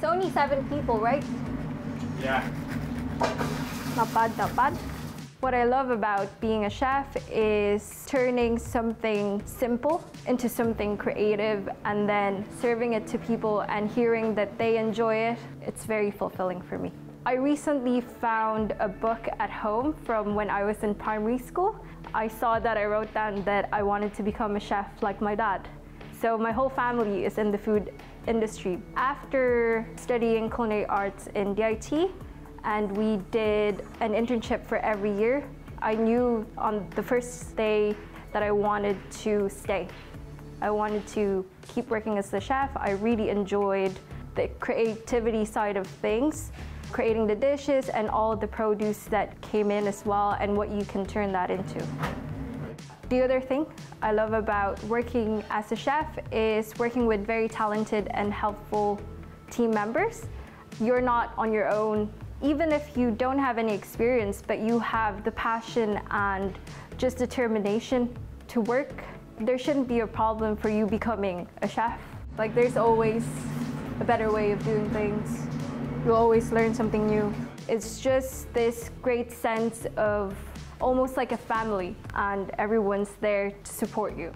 It's only 7 people, right? Yeah. Not bad, not bad. What I love about being a chef is turning something simple into something creative and then serving it to people and hearing that they enjoy it. It's very fulfilling for me. I recently found a book at home from when I was in primary school. I saw that I wrote down that I wanted to become a chef like my dad. So my whole family is in the food industry. After studying culinary arts in DIT, and we did an internship for every year, I knew on the first day that I wanted to stay. I wanted to keep working as the chef. I really enjoyed the creativity side of things, creating the dishes and all the produce that came in as well and what you can turn that into. The other thing I love about working as a chef is working with very talented and helpful team members. You're not on your own. Even if you don't have any experience, but you have the passion and just determination to work, there shouldn't be a problem for you becoming a chef. Like, there's always a better way of doing things. You'll always learn something new. It's just this great sense of almost like a family, and everyone's there to support you.